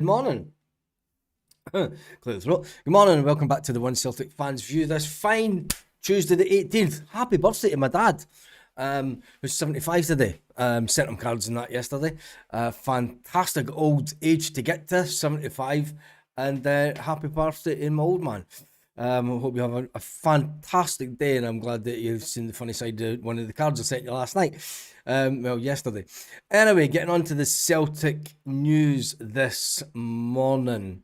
Good morning. Clear the throat. Good morning and welcome back to the One Celtic Fans View this fine Tuesday the 18th. Happy birthday to my dad, who's 75 today. Sent him cards and that yesterday. Fantastic old age to get to, 75. And happy birthday to my old man. I hope you have a fantastic day, and I'm glad that you've seen the funny side of one of the cards I sent you last night. Yesterday. Anyway, getting on to the Celtic news this morning.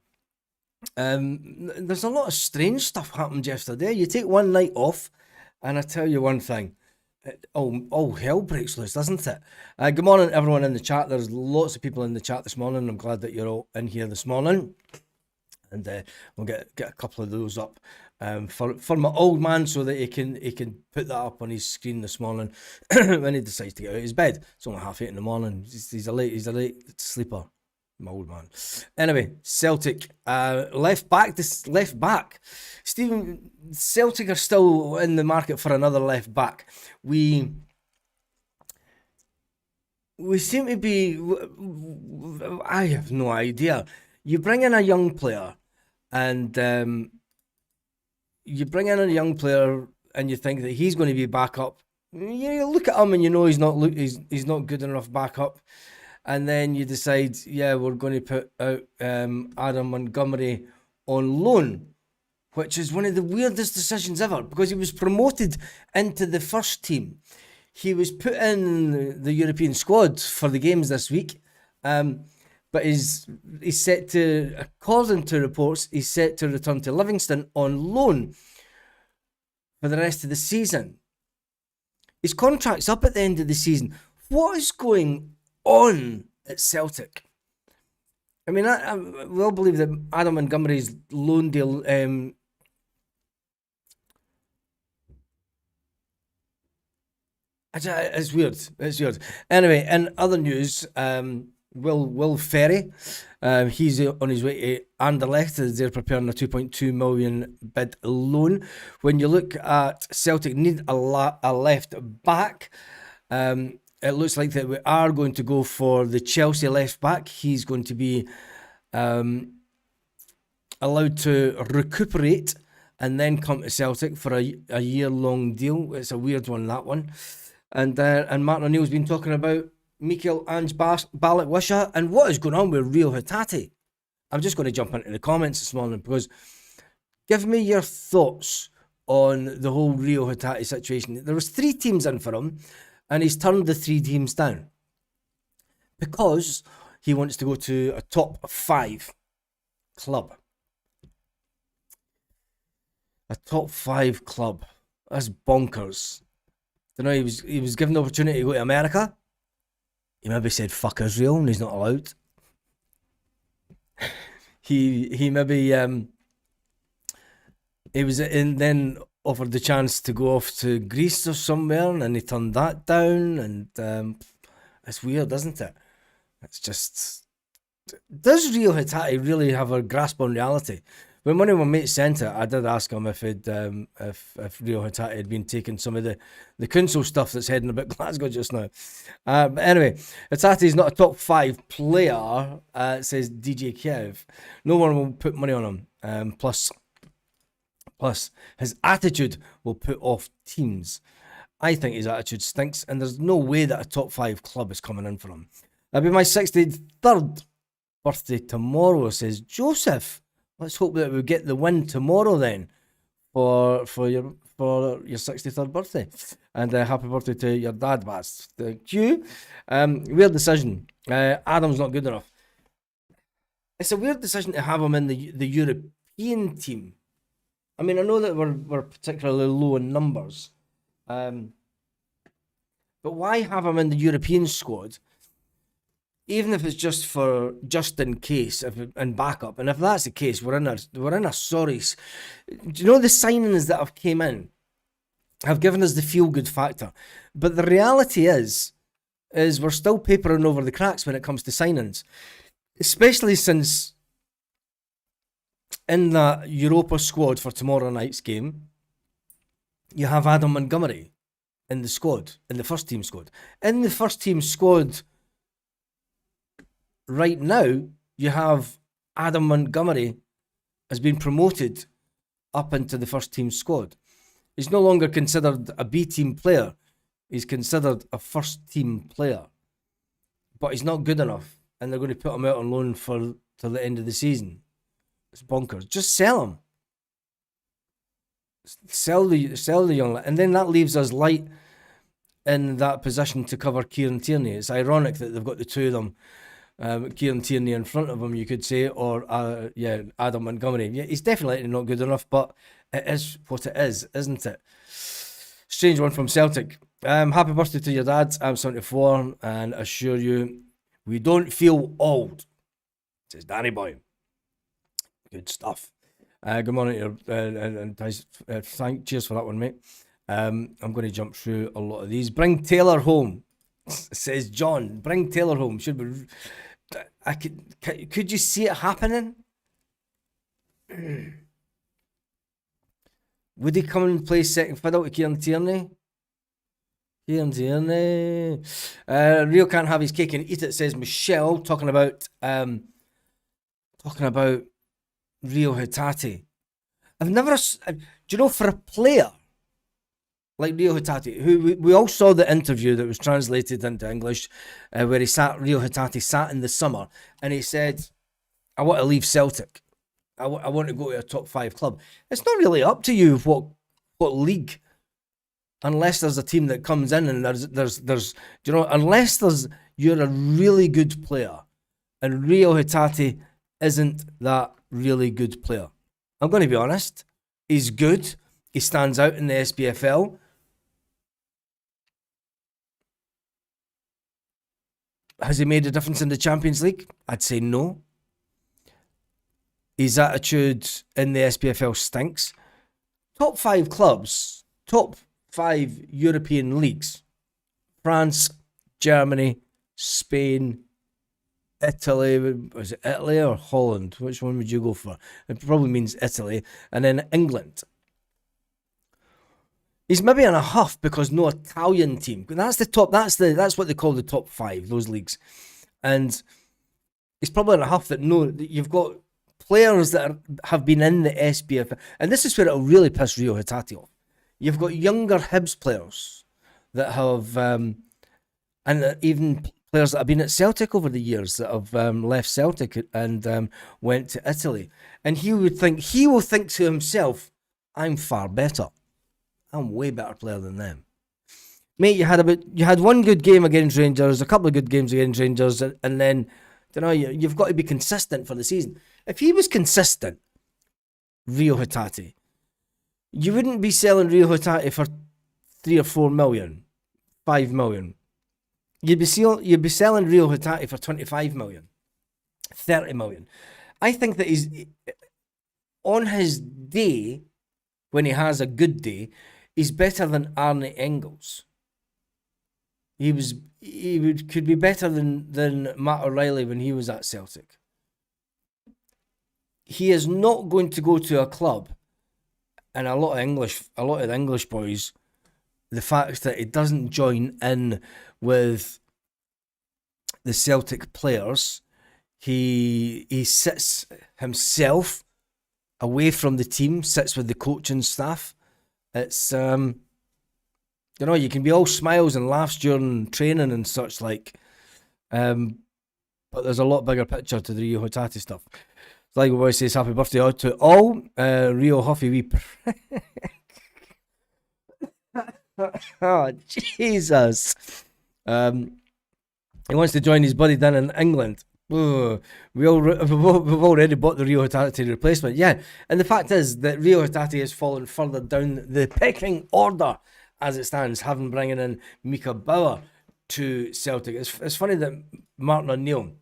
There's a lot of strange stuff happened yesterday. You take one night off, and I tell you one thing, all hell breaks loose, doesn't it? Good morning, everyone in the chat. There's lots of people in the chat this morning. I'm glad that you're all in here this morning. And we'll get a couple of those up for my old man, so that he can put that up on his screen this morning when he decides to get out of his bed. It's only 8:30 in the morning. He's a late sleeper, my old man. Anyway, Celtic left back. Stephen, Celtic are still in the market for another left back. We seem to be. I have no idea. You bring in a young player, and and you think that he's going to be back up. You look at him and you know he's not good enough backup, and then you decide, yeah, we're going to put out Adam Montgomery on loan, which is one of the weirdest decisions ever, because he was promoted into the first team. He was put in the European squad for the games this week. But he's set to, according to reports, he's set to return to Livingston on loan for the rest of the season. His contract's up at the end of the season. What is going on at Celtic? I mean, I will believe that Adam Montgomery's loan deal it's weird. It's weird. Anyway, in other news, Will Ferry, he's on his way to Anderlecht as they're preparing a 2.2 million bid loan. When you look at Celtic need a left back, it looks like that we are going to go for the Chelsea left back. He's going to be allowed to recuperate and then come to Celtic for a year-long deal. It's a weird one, that one. And Martin O'Neill's been talking about Mikel Ange Balikwisha, and what is going on with Rio Hatate? I'm just going to jump into the comments this morning, because give me your thoughts on the whole Rio Hatate situation. There was 3 teams in for him, and he's turned the 3 teams down because he wants to go to a top 5 club. A top 5 club. That's bonkers. I don't know, he was given the opportunity to go to America. He maybe said fuck Israel and he's not allowed. he maybe he was in, then offered the chance to go off to Greece or somewhere, and he turned that down. And it's weird, isn't it? It's just, does Rio Hatate really have a grasp on reality? When one of my mates sent it, I did ask him if Rio Hatate had been taking some of the council stuff that's heading about Glasgow just now. But anyway, Hatate's not a top 5 player, says DJ Kev. No one will put money on him. Plus, his attitude will put off teams. I think his attitude stinks, and there's no way that a top 5 club is coming in for him. It'll be my 63rd birthday tomorrow, says Joseph. Let's hope that we get the win tomorrow then for your 63rd birthday. And happy birthday to your dad, Baz. Thank you. Weird decision. Adam's not good enough. It's a weird decision to have him in the European team. I mean, I know that we're particularly low in numbers. But why have him in the European squad? Even if it's just in case, and backup, and if that's the case, we're in a sorry. Do you know the signings that have came in have given us the feel good factor, but the reality is we're still papering over the cracks when it comes to signings, especially since in that Europa squad for tomorrow night's game, you have Adam Montgomery in the squad, in the first team squad. In the first team squad right now, you have Adam Montgomery has been promoted up into the first team squad. He's no longer considered a B team player. He's considered a first team player. But he's not good enough. And they're going to put him out on loan till the end of the season. It's bonkers. Just sell him. Sell the young lad. And then that leaves us light in that position to cover Kieran Tierney. It's ironic that they've got the two of them, Kieran Tierney in front of him, you could say, or Adam Montgomery. Yeah, he's definitely not good enough, but it is what it is, isn't it? Strange one from Celtic. Happy birthday to your dad. I'm 74 and assure you we don't feel old, says Danny Boy. Good stuff. Good morning and cheers for that one, mate. I'm going to jump through a lot of these. Bring Taylor home, says John. Bring Taylor home. Should be. Could you see it happening? Would he come and play second fiddle to Kieran Tierney? Rio can't have his cake and eat it, says Michelle, talking about Rio Hatate. I've never, do you know, for a player like Rio Hatate, who we all saw the interview that was translated into English, where Rio Hatate sat in the summer and he said, I want to leave Celtic. I want to go to a top 5 club. It's not really up to you what league, unless there's a team that comes in and there's you know, unless you're a really good player, and Rio Hatate isn't that really good player. I'm going to be honest. He's good. He stands out in the SPFL. Has he made a difference in the Champions League? I'd say no. His attitude in the SPFL stinks. Top 5 clubs, top 5 European leagues. France, Germany, Spain, Italy. Was it Italy or Holland? Which one would you go for? It probably means Italy. And then England. He's maybe in a huff because no Italian team. That's the top. That's what they call the top 5. Those leagues, and he's probably in a huff that you've got players that have been in the SPFL, and this is where it'll really piss Rio Hatate off. You've got younger Hibs players that have, and even players that have been at Celtic over the years that have left Celtic and went to Italy, and he will think to himself, "I'm far better. I'm way better player than them." Mate, you had one good game against Rangers, a couple of good games against Rangers, and then you've got to be consistent for the season. If he was consistent, Rio Hatate, you wouldn't be selling Rio Hatate for 3 or 4 million, 5 million. You'd be selling Rio Hatate for 25 million, 30 million. I think that he's on his day, when he has a good day, he's better than Arne Engels. Could be better than Matt O'Reilly when he was at Celtic. He is not going to go to a club, and a lot of English boys, the fact that he doesn't join in with the Celtic players, he sits himself away from the team, sits with the coaching staff. It's you can be all smiles and laughs during training and such like, but there's a lot bigger picture to the Rio Hatate stuff. Sligo Boy says happy birthday out to all. Rio Huffy wee oh Jesus. He wants to join his buddy down in England. We've already bought the Rio Hatate replacement. Yeah, and the fact is that Rio Hatate has fallen further down the pecking order as it stands, having bringing in Mika Bauer to Celtic. It's funny that Martin O'Neill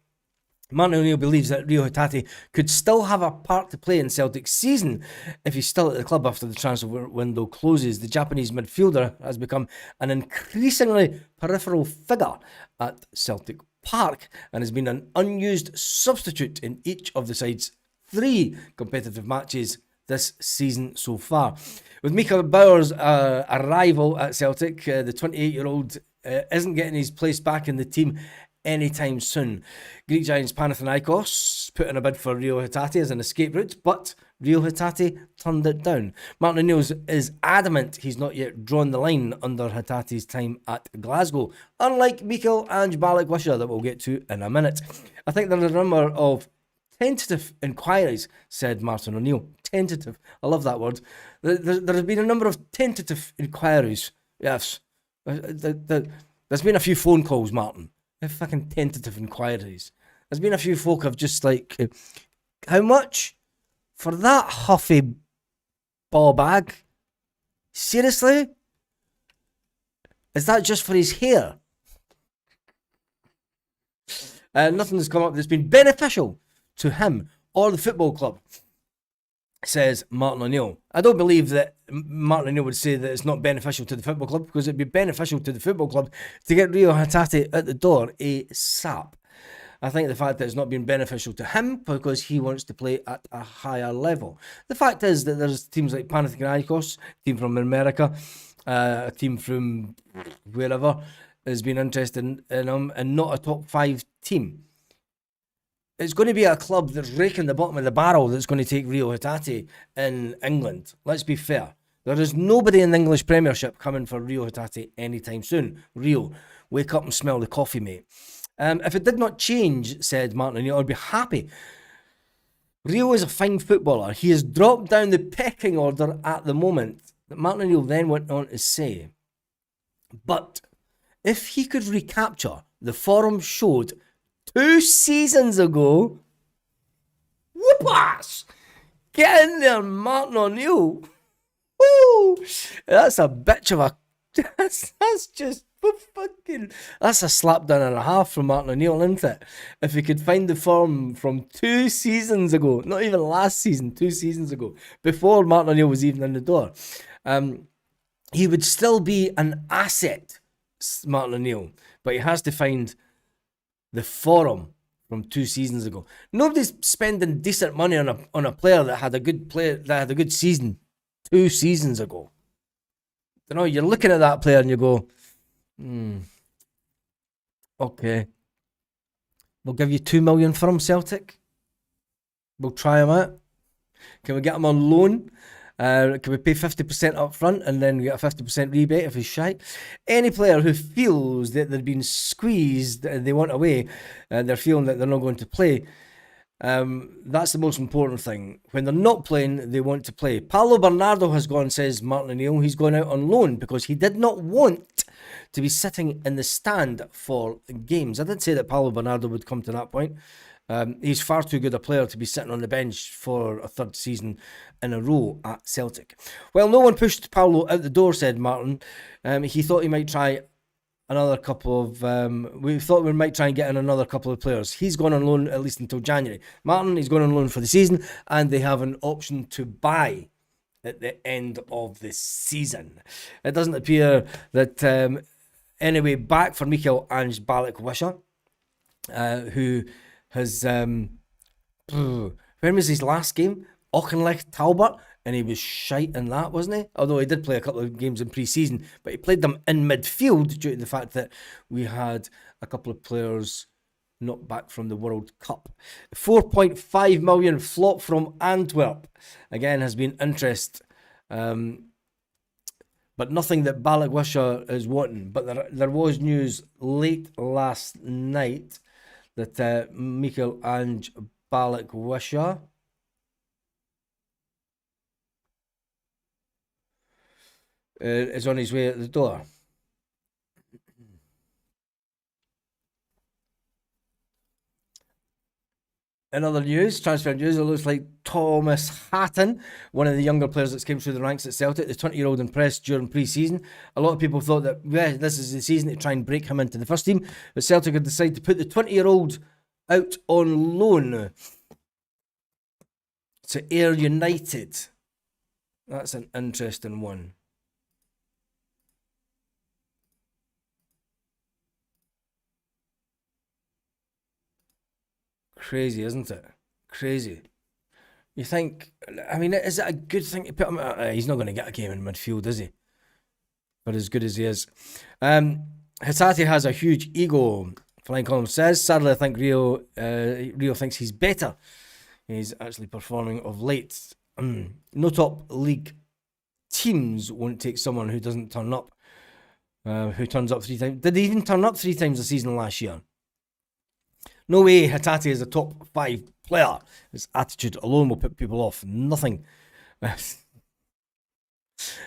believes that Rio Hatate could still have a part to play in Celtic's season if he's still at the club after the transfer window closes. The Japanese midfielder has become an increasingly peripheral figure at Celtic Park and has been an unused substitute in each of the side's 3 competitive matches this season so far. With Mika Bauer's arrival at Celtic, the 28-year-old isn't getting his place back in the team anytime soon. Greek giants Panathinaikos put in a bid for Rio Hatate as an escape route, but Rio Hatate turned it down. Martin O'Neill is adamant he's not yet drawn the line under Hatate's time at Glasgow, unlike Mikel and Balikwisha that we'll get to in a minute. I think there's a number of tentative inquiries, said Martin O'Neill. Tentative. I love that word. There have been a number of tentative inquiries. Yes. There's been a few phone calls, Martin. They're fucking tentative inquiries. There's been a few folk have just like, how much for that huffy ball bag? Seriously? Is that just for his hair? Nothing has come up that's been beneficial to him or the football club, says Martin O'Neill. I don't believe that Martin O'Neill would say that it's not beneficial to the football club, because it'd be beneficial to the football club to get Rio Hatate at the door ASAP. I think the fact that it's not been beneficial to him because he wants to play at a higher level. The fact is that there's teams like Panathinaikos, a team from America, a team from wherever, has been interested in him, and not a top 5 team. It's going to be a club that's raking the bottom of the barrel that's going to take Rio Hatate in England. Let's be fair. There is nobody in the English Premiership coming for Rio Hatate anytime soon. Rio, wake up and smell the coffee, mate. If it did not change, said Martin O'Neill, I'd be happy. Rio is a fine footballer. He has dropped down the pecking order at the moment. Martin O'Neill then went on to say, but if he could recapture the form showed 2 seasons ago, whoop-ass! Get in there, Martin O'Neill. Woo! That's a bitch of a... That's just fucking... That's a slap down and a half from Martin O'Neill, isn't it? If he could find the form from 2 seasons ago, not even last season, 2 seasons ago, before Martin O'Neill was even in the door, he would still be an asset, Martin O'Neill, but he has to find the form from 2 seasons ago. Nobody's spending decent money on a player that had a good season 2 seasons ago. You know, you're looking at that player and you go, okay, we'll give you 2 million for him, Celtic. We'll try him out. Can we get him on loan? Can we pay 50% up front and then get a 50% rebate if he's shite? Any player who feels that they've been squeezed and they want away, and they're feeling that they're not going to play, that's the most important thing. When they're not playing, they want to play. Paulo Bernardo has gone, says Martin O'Neill. He's gone out on loan because he did not want to be sitting in the stand for games. I did say that Paulo Bernardo would come to that point. He's far too good a player to be sitting on the bench for a 3rd season in a row at Celtic. Well, no one pushed Paulo out the door, said Martin. He thought he might try another couple of... we thought we might try and get in another couple of players. He's gone on loan at least until January. Martin, he's gone on loan for the season, and they have an option to buy at the end of the season. It doesn't appear that anyway back for Mikel Ange Balikwisha, who has... when was his last game? Auchinleck Talbot, and he was shite in that, wasn't he? Although he did play a couple of games in pre-season, but he played them in midfield due to the fact that we had a couple of players not back from the World Cup. 4.5 million flop from Antwerp. Again, has been interest, but nothing that Balikwisha is wanting. But there was news late last night that Mikel Ange Balikwisha is on his way out the door. In other news, transfer news, it looks like Thomas Hatton, one of the younger players that came through the ranks at Celtic, the 20-year-old impressed during pre-season. A lot of people thought that, this is the season to try and break him into the first team, but Celtic had decided to put the 20-year-old out on loan to Ayr United. That's an interesting one. Crazy, isn't it? Crazy. You think, I mean, is it a good thing to put him out? He's not going to get a game in midfield, is he? But as good as he is. Hatate has a huge ego, Flying Column says, sadly, I think Rio thinks he's better. He's actually performing of late. No top league teams won't take someone who doesn't turn up. Who turns up 3 times? Did he even turn up 3 times a season last year? No way Hatate is a top 5 player. His attitude alone will put people off. Nothing.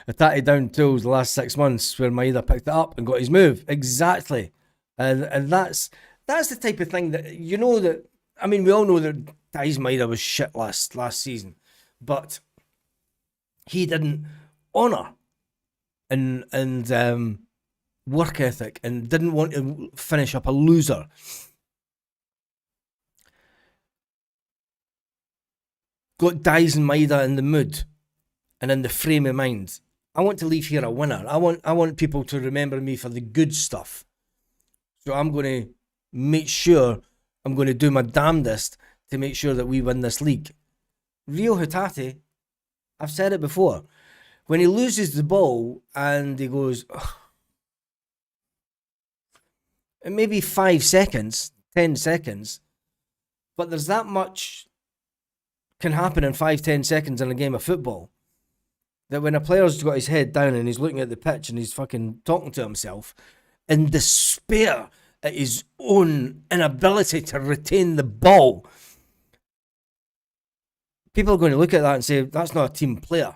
Hatate down tools the last 6 months where Maeda picked it up and got his move. Exactly. And that's the type of thing that, that, I mean, we all know that Dai's Maeda was shit last season, but he didn't honour and work ethic and didn't want to finish up a loser. Got Dai's and Maeda in the mood and in the frame of mind. I want to leave here a winner. I want people to remember me for the good stuff. So I'm going to make sure, I'm going to do my damnedest to make sure that we win this league. Rio Hatate, I've said it before, when he loses the ball and he goes, it may be 5 seconds, 10 seconds, but there's that much can happen in 5-10 seconds in a game of football that when a player's got his head down and he's looking at the pitch and he's fucking talking to himself in despair at his own inability to retain the ball, people are going to look at that and say, that's not a team player.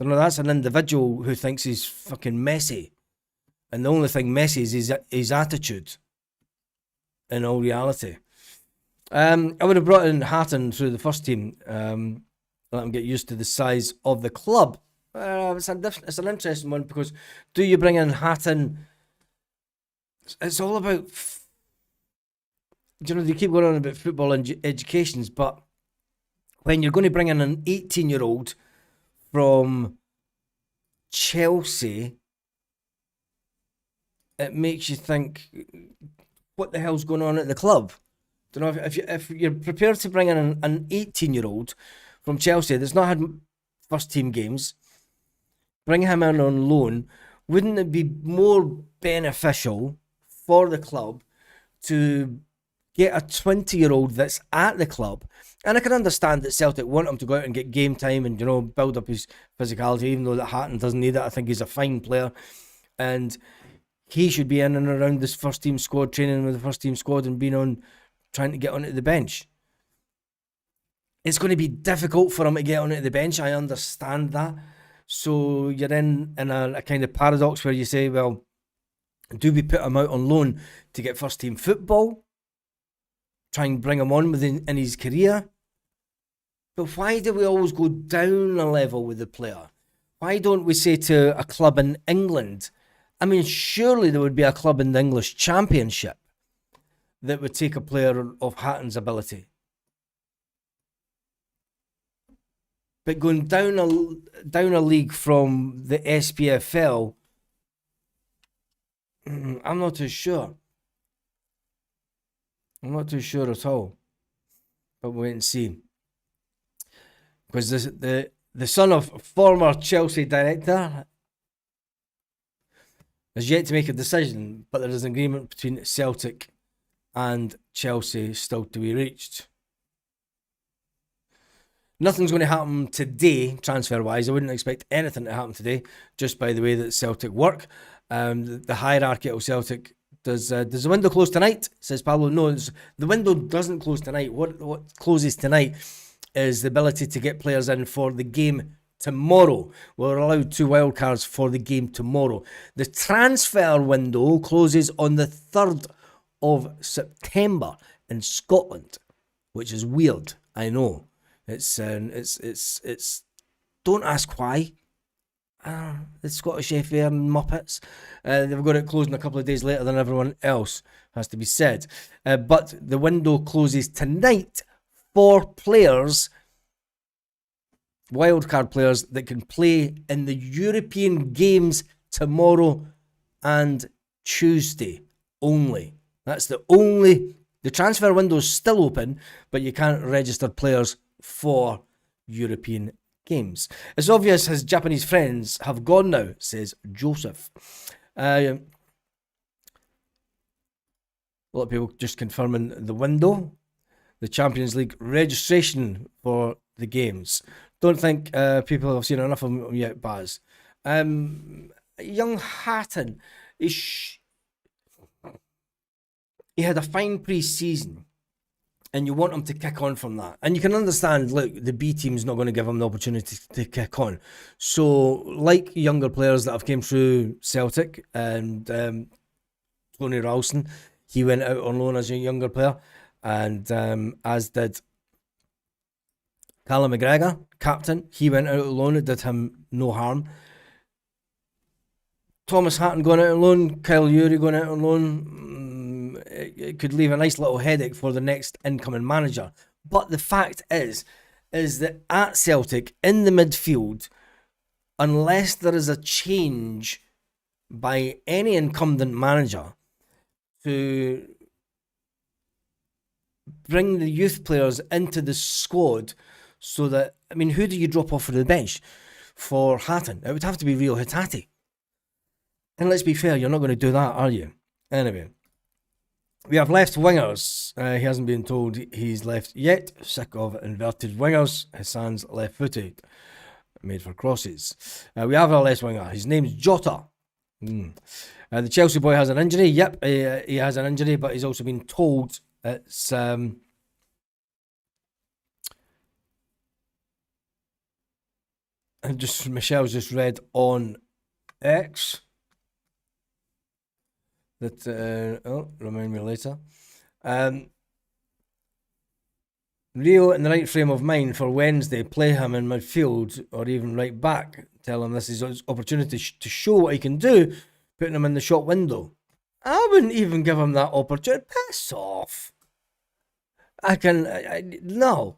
That's an individual who thinks he's fucking messy. And the only thing messy is his attitude in all reality. I would have brought in Hatton through the first team. Let him get used to the size of the club. It's an interesting one because do you bring in Hatton? It's all about, they keep going on about football and educations, but when you're going to bring in an 18-year-old from Chelsea, it makes you think, what the hell's going on at the club? Don't know if you're prepared to bring in an 18-year-old from Chelsea that's not had first team games, bring him in on loan. Wouldn't it be more beneficial for the club to get a 20-year-old that's at the club? And I can understand that Celtic want him to go out and get game time and, build up his physicality, even though that Hatton doesn't need it. I think he's a fine player. And he should be in and around this first team squad, training with the first team squad and trying to get onto the bench. It's going to be difficult for him to get onto the bench. I understand that. So you're in a kind of paradox where you say, well, do we put him out on loan to get first team football? Try and bring him on in his career? But why do we always go down a level with the player? Why don't we say to a club in England, I mean, surely there would be a club in the English Championship that would take a player of Hatton's ability. But going down a league from the SPFL, I'm not too sure. I'm not too sure at all. But we'll wait and see. Because the son of former Chelsea director has yet to make a decision, but there is an agreement between Celtic and Chelsea still to be reached. Nothing's going to happen today, transfer-wise. I wouldn't expect anything to happen today, just by the way that Celtic work. The hierarchy of Celtic. Does the window close tonight? Says Pablo. No, the window doesn't close tonight. What closes tonight is the ability to get players in for the game tomorrow. We're allowed 2 wildcards for the game tomorrow. The transfer window closes on the 3rd of September in Scotland, which is weird. I know. It's don't ask why. The Scottish FA Muppets. They've got it closing a couple of days later than everyone else, has to be said. But the window closes tonight for players, wildcard players, that can play in the European games tomorrow and Tuesday only. That's the only... The transfer window is still open, but you can't register players for European games. It's obvious his Japanese friends have gone now, says Joseph. A lot of people just confirming the window, the Champions League registration for the games. Don't think people have seen enough of them yet, Baz. Young Hatton, he had a fine pre-season, and you want him to kick on from that. And you can understand, look, the B team's not going to give him the opportunity to kick on. So, like younger players that have came through Celtic, and Tony Ralston, he went out on loan as a younger player, and as did Callum McGregor, captain. He went out on loan, it did him no harm. Thomas Hatton going out on loan, Kyle Urey going out on loan, it could leave a nice little headache for the next incoming manager. But the fact is that at Celtic, in the midfield, unless there is a change by any incumbent manager to bring the youth players into the squad, so that, I mean, who do you drop off for the bench for Hatton? It would have to be Rio Hatate. And let's be fair, you're not going to do that, are you? Anyway, we have left wingers. He hasn't been told he's left yet. Sick of inverted wingers. Hassan's left-footed, made for crosses. We have our left winger. His name's Jota. The Chelsea boy has an injury. Yep, he has an injury, but he's also been told it's... Michelle's just read on X that remind me later. Rio in the right frame of mind for Wednesday. Play him in midfield or even right back. Tell him this is his opportunity to show what he can do, putting him in the shop window. I wouldn't even give him that opportunity. Piss off. No.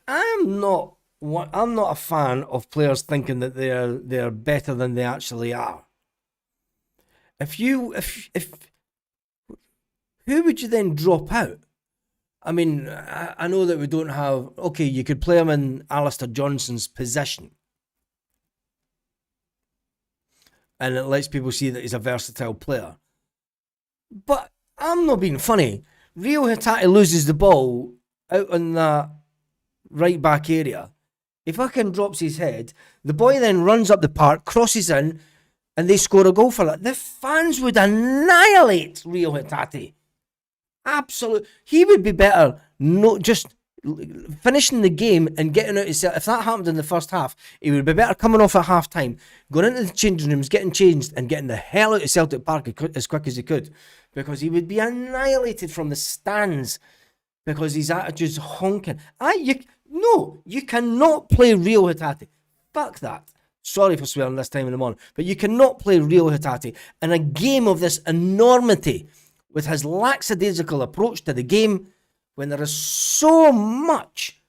I'm not a fan of players thinking that they're better than they actually are. If who would you then drop out? I mean, I know that we don't have... Okay, you could play him in Alistair Johnson's position. And it lets people see that he's a versatile player. But I'm not being funny. Rio Hatate loses the ball out in that right back area. He fucking drops his head. The boy then runs up the park, crosses in, and they score a goal for that. The fans would annihilate Rio Hatate. Absolutely. He would be better just finishing the game and getting out himself. If that happened in the first half, he would be better coming off at half time, going into the changing rooms, getting changed, and getting the hell out of Celtic Park as quick as he could. Because he would be annihilated from the stands because his attitude's honking. You cannot play Rio Hatate. Fuck that. Sorry for swearing this time in the morning, but you cannot play Rio Hatate in a game of this enormity with his lackadaisical approach to the game when there is so much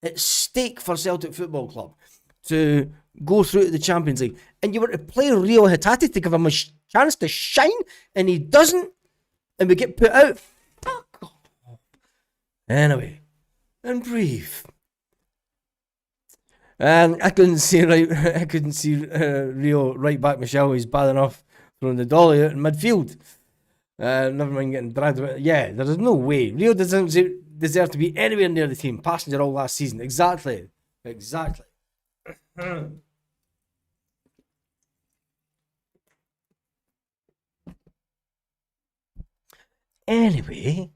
at stake for Celtic Football Club to go through to the Champions League. And you were to play Rio Hatate to give him a chance to shine, and he doesn't, and we get put out. Fuck off. Anyway, and breathe. And I couldn't see Rio right back Michelle. He's bad enough throwing the dolly out in midfield. Never mind getting dragged away. Yeah, there is no way. Rio doesn't deserve to be anywhere near the team. Passenger all last season. Exactly. Anyway,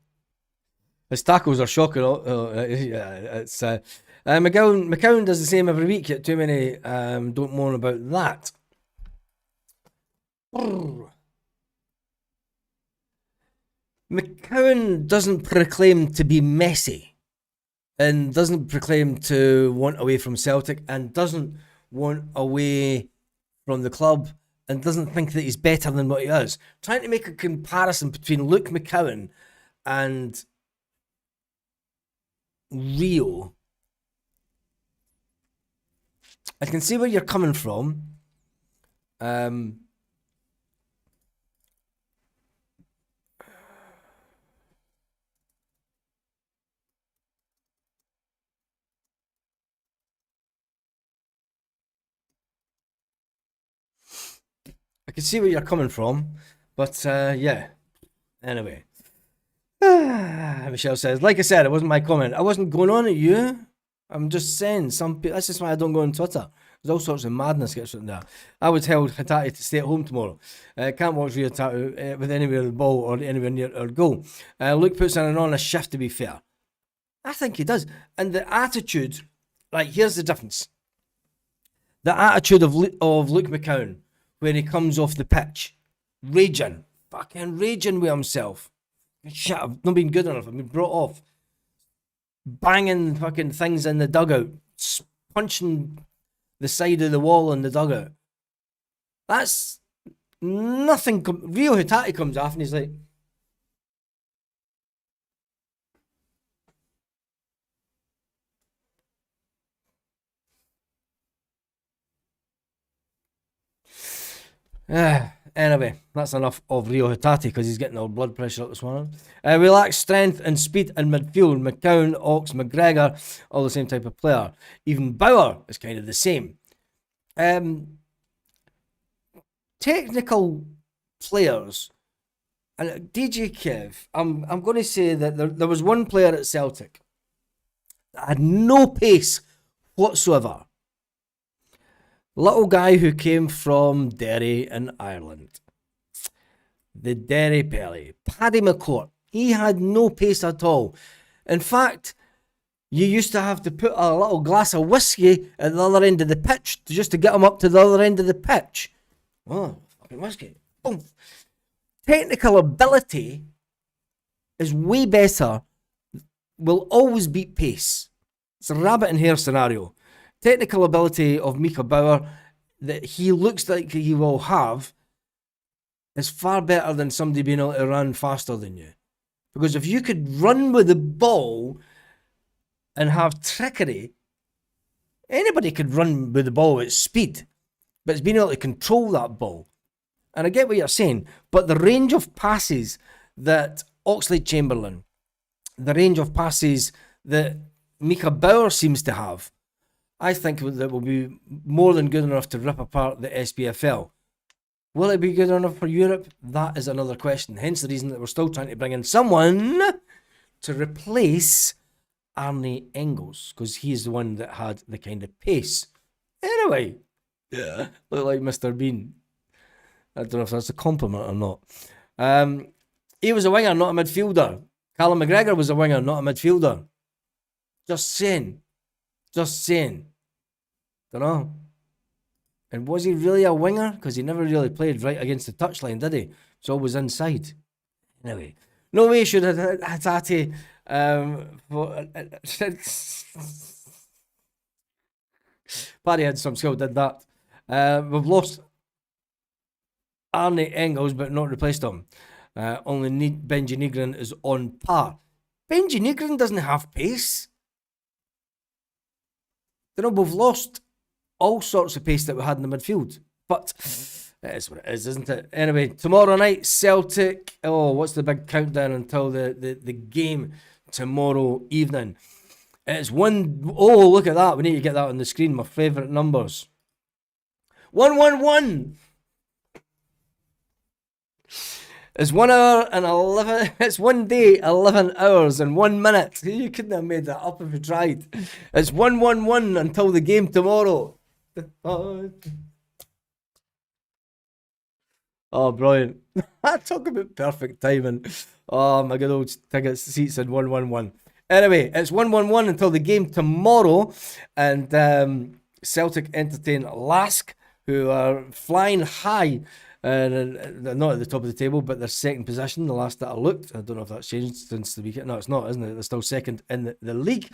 his tackles are shocking. McCowan does the same every week, yet too many don't moan about that. McCowan doesn't proclaim to be Messi, and doesn't proclaim to want away from Celtic, and doesn't want away from the club, and doesn't think that he's better than what he is. Trying to make a comparison between Luke McCowan and Rio. I can see where you're coming from. I can see where you're coming from, but yeah. Anyway, Michelle says, like I said, it wasn't my comment. I wasn't going on at you. I'm just saying, some people, that's just why I don't go on Twitter. There's all sorts of madness gets written there. I would tell Hatate to stay at home tomorrow. Can't watch Rio Tatu with anywhere the ball or anywhere near our goal. Luke puts in an honest shift, to be fair. I think he does. And the attitude, like, here's the difference. The attitude of Luke McCown when he comes off the pitch, fucking raging with himself. Shit, I've not been good enough. I've been brought off. Banging fucking things in the dugout. Punching the side of the wall in the dugout. That's nothing. Rio Hitati comes off and he's like, anyway, that's enough of Rio Hitati because he's getting our blood pressure up this morning. We lack strength and speed in midfield. McCown, Ox, McGregor, all the same type of player. Even Bauer is kind of the same. Technical players, and DJ Kev, I'm going to say that there was one player at Celtic that had no pace whatsoever. Little guy who came from Derry in Ireland. The Derry Belly. Paddy McCourt. He had no pace at all. In fact, you used to have to put a little glass of whiskey at the other end of the pitch just to get him up to the other end of the pitch. Oh, fucking whiskey. Boom. Technical ability is way better. Will always beat pace. It's a rabbit and hare scenario. Technical ability of Mika Bauer that he looks like he will have is far better than somebody being able to run faster than you. Because if you could run with the ball and have trickery, anybody could run with the ball at speed, but it's being able to control that ball. And I get what you're saying, but the range of passes that Oxlade-Chamberlain, the range of passes that Mika Bauer seems to have, I think that will be more than good enough to rip apart the SPFL. Will it be good enough for Europe? That is another question. Hence the reason that we're still trying to bring in someone to replace Arnie Engels, because he's the one that had the kind of pace. Anyway, yeah, look like Mr. Bean. I don't know if that's a compliment or not. He was a winger, not a midfielder. Callum McGregor was a winger, not a midfielder. Just saying. Don't know. And was he really a winger? Because he never really played right against the touchline, did he? It's always inside. Anyway, no way should Hatate. Paddy had some skill, did that. We've lost Arnie Engels, but not replaced him. Only Benji Nigren is on par. Benji Nigren doesn't have pace. You know, we've lost all sorts of pace that we had in the midfield. But it is what it is, isn't it? Anyway, tomorrow night, Celtic. Oh, what's the big countdown until the game tomorrow evening? It's one. Oh, look at that. We need to get that on the screen. My favourite numbers. 111. It's 1 hour and 11. It's 1 day, 11 hours and 1 minute. You couldn't have made that up if you tried. It's 111 until the game tomorrow. Oh, brilliant. Talk about perfect timing. Oh, my good old ticket seats in 111. Anyway, it's 111 until the game tomorrow. And Celtic entertain Lask, who are flying high. And they're not at the top of the table, but they're second position. The last that I looked, I don't know if that's changed since the weekend. No, it's not, isn't it? They're still second in the league.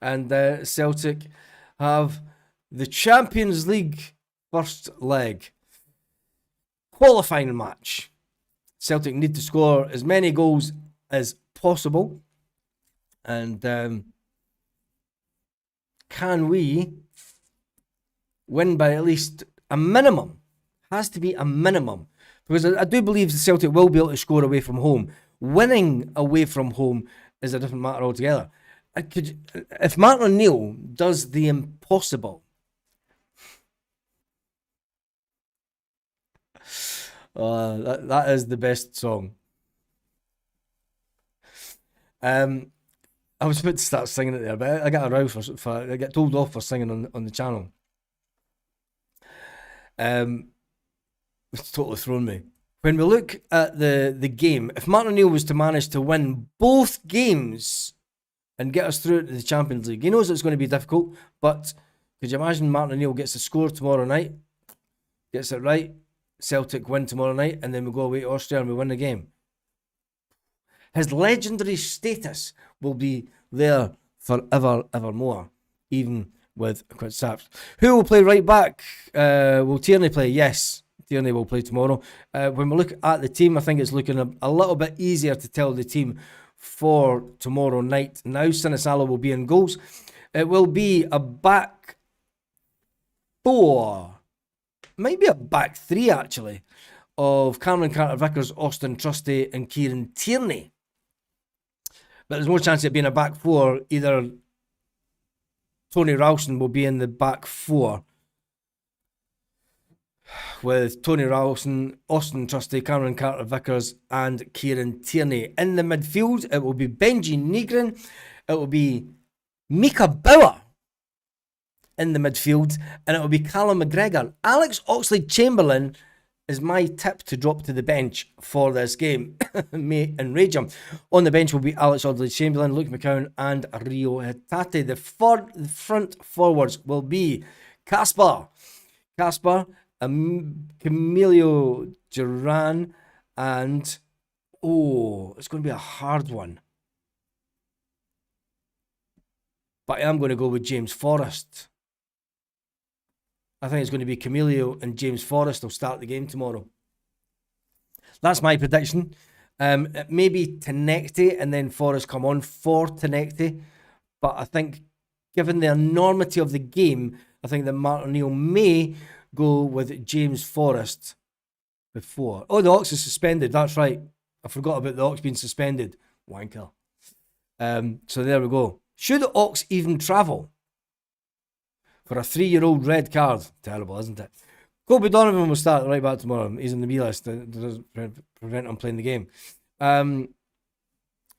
And Celtic have the Champions League first leg qualifying match. Celtic need to score as many goals as possible. And can we win by at least a minimum? Has to be a minimum, because I do believe the Celtic will be able to score away from home. Winning away from home is a different matter altogether. If Martin O'Neill does the impossible, that is the best song. I was about to start singing it there, but I got a row for I get told off for singing on the channel. It's totally thrown me. When we look at the game, if Martin O'Neill was to manage to win both games and get us through to the Champions League, he knows it's going to be difficult, but could you imagine Martin O'Neill gets the score tomorrow night, gets it right, Celtic win tomorrow night, and then we go away to Austria and we win the game? His legendary status will be there forever, evermore, even with quite saps. Who will play right back? Will Tierney play? Yes, Tierney will play tomorrow. When we look at the team, I think it's looking a little bit easier to tell the team for tomorrow night. Now, Sinisalo will be in goals. It will be a back four, maybe a back three actually, of Cameron Carter-Vickers, Austin Trusty, and Kieran Tierney. But there's more chance of it being a back four. Either Tony Ralston will be in the back four with Tony Ralston, Austin Trusty, Cameron Carter-Vickers, and Kieran Tierney. In the midfield, it will be Benji Negrin. It will be Mika Bauer in the midfield, and it will be Callum McGregor. Alex Oxlade-Chamberlain is my tip to drop to the bench for this game. May enrage him. On the bench will be Alex Oxlade-Chamberlain, Luke McCown, and Rio Hatate. The front forwards will be Casper, Camilo Duran, and it's going to be a hard one. But I am going to go with James Forrest. I think it's going to be Camilo and James Forrest will start the game tomorrow. That's my prediction. Maybe Tenecti and then Forrest come on for Tenecti. But I think, given the enormity of the game, I think that Martin O'Neill may go with James Forrest before. Oh, the Ox is suspended. That's right. I forgot about the Ox being suspended. Wanker. So there we go. Should the Ox even travel for a 3-year-old red card? Terrible, isn't it? Kobe Donovan will start right back tomorrow. He's in the B list. That doesn't prevent him playing the game.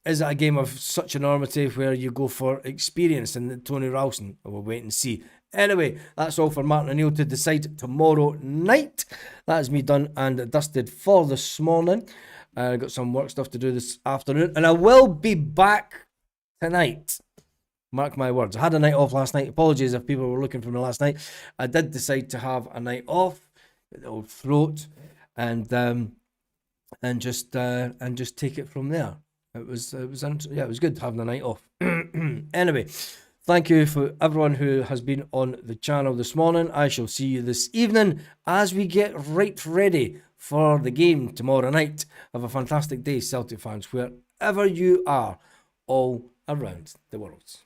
Is it a game of such enormity where you go for experience and Tony Ralston? We'll wait and see. Anyway, that's all for Martin O'Neill to decide tomorrow night. That is me done and dusted for this morning. I've got some work stuff to do this afternoon, and I will be back tonight. Mark my words. I had a night off last night. Apologies if people were looking for me last night. I did decide to have a night off with the old throat, and just take it from there. It was good having a night off. Anyway, thank you for everyone who has been on the channel this morning. I shall see you this evening as we get right ready for the game tomorrow night. Have a fantastic day, Celtic fans, wherever you are all around the world.